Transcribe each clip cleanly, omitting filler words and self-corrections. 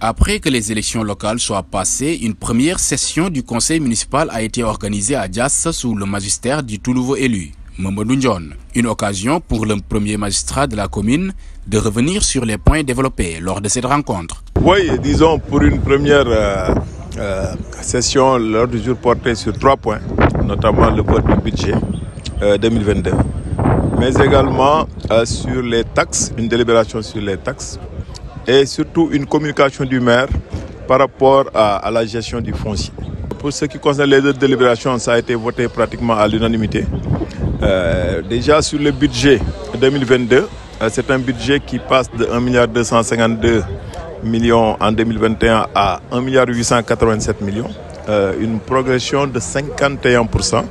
Après que les élections locales soient passées, une première session du conseil municipal a été organisée à Diass sous le magistère du tout nouveau élu, Mamadou Ndione. Une occasion pour le premier magistrat de la commune de revenir sur les points développés lors de cette rencontre. Oui, disons pour une première session, l'ordre du jour portait sur 3 points, notamment le vote du budget 2022, mais également sur les taxes, une délibération sur les taxes, et surtout une communication du maire par rapport à la gestion du foncier. Pour ce qui concerne les deux délibérations, ça a été voté pratiquement à l'unanimité. Déjà sur le budget 2022, c'est un budget qui passe de 1,252 milliard en 2021 à 1,887 milliard, une progression de 51%,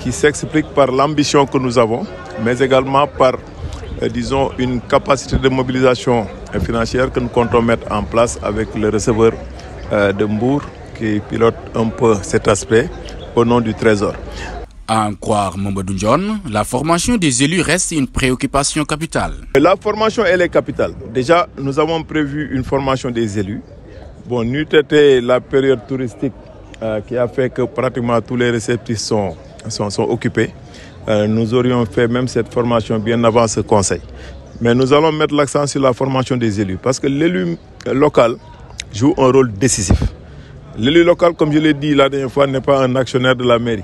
qui s'explique par l'ambition que nous avons, mais également par disons, une capacité de mobilisation financière que nous comptons mettre en place avec le receveur de Mbour qui pilote un peu cet aspect au nom du Trésor. À en croire Mamadou Ndione, la formation des élus reste une préoccupation capitale. La formation, elle est capitale. Déjà, nous avons prévu une formation des élus. Bon, n'eût été la période touristique qui a fait que pratiquement tous les réceptifs sont occupés. Nous aurions fait même cette formation bien avant ce conseil. Mais nous allons mettre l'accent sur la formation des élus parce que l'élu local joue un rôle décisif. L'élu local, comme je l'ai dit la dernière fois, n'est pas un actionnaire de la mairie,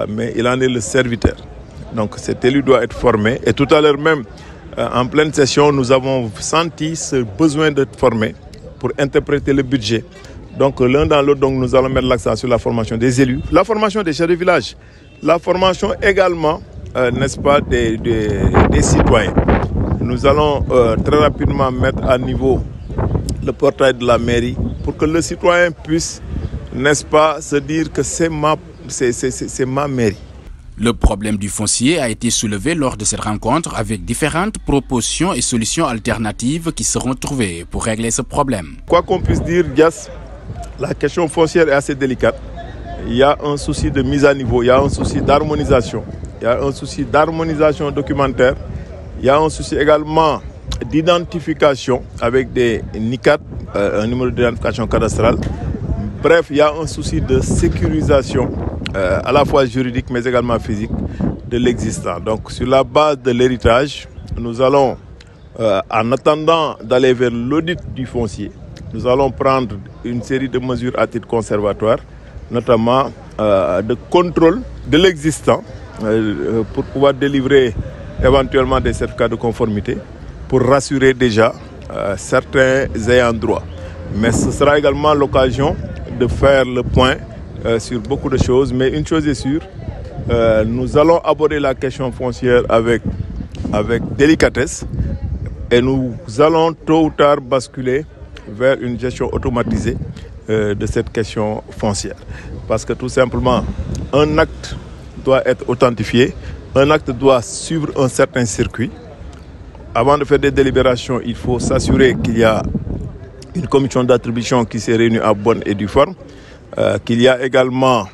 mais il en est le serviteur. Donc cet élu doit être formé. Et tout à l'heure même, en pleine session, nous avons senti ce besoin d'être formé pour interpréter le budget. Donc l'un dans l'autre, nous allons mettre l'accent sur la formation des élus, la formation des chefs de village, la formation également, n'est-ce pas, des citoyens. Nous allons très rapidement mettre à niveau le portail de la mairie pour que le citoyen puisse, n'est-ce pas, se dire que c'est ma mairie. Le problème du foncier a été soulevé lors de cette rencontre avec différentes propositions et solutions alternatives qui seront trouvées pour régler ce problème. Quoi qu'on puisse dire, Diass, la question foncière est assez délicate. Il y a un souci de mise à niveau, il y a un souci d'harmonisation, il y a un souci d'harmonisation documentaire, il y a un souci également d'identification avec des NICAD, un numéro d'identification cadastrale. Bref, il y a un souci de sécurisation, à la fois juridique mais également physique, de l'existant. Donc sur la base de l'héritage, nous allons, en attendant d'aller vers l'audit du foncier, nous allons prendre une série de mesures à titre conservatoire, notamment de contrôle de l'existant pour pouvoir délivrer éventuellement des certificats de conformité pour rassurer déjà certains ayants droit. Mais ce sera également l'occasion de faire le point sur beaucoup de choses. Mais une chose est sûre, nous allons aborder la question foncière avec délicatesse et nous allons tôt ou tard basculer vers une gestion automatisée de cette question foncière. Parce que tout simplement, un acte doit être authentifié, un acte doit suivre un certain circuit. Avant de faire des délibérations, il faut s'assurer qu'il y a une commission d'attribution qui s'est réunie à bonne et due forme, qu'il y a également,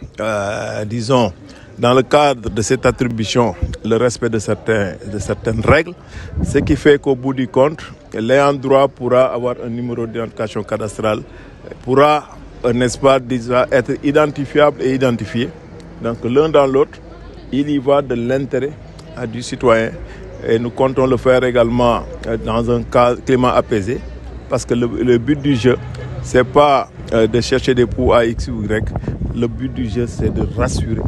disons, dans le cadre de cette attribution, le respect de certaines règles, ce qui fait qu'au bout du compte, l'ayant droit pourra avoir un numéro d'identification cadastrale, pourra, n'est-ce pas, être identifiable et identifié. Donc l'un dans l'autre, il y va de l'intérêt du citoyen et nous comptons le faire également dans un climat apaisé parce que le but du jeu, ce n'est pas de chercher des poux à X ou Y, le but du jeu, c'est de rassurer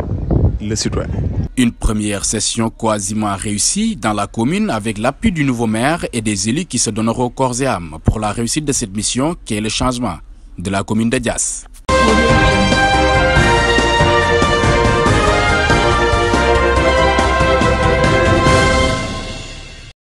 le citoyen. Une première session quasiment réussie dans la commune avec l'appui du nouveau maire et des élus qui se donneront corps et âme pour la réussite de cette mission qui est le changement de la commune de Diass.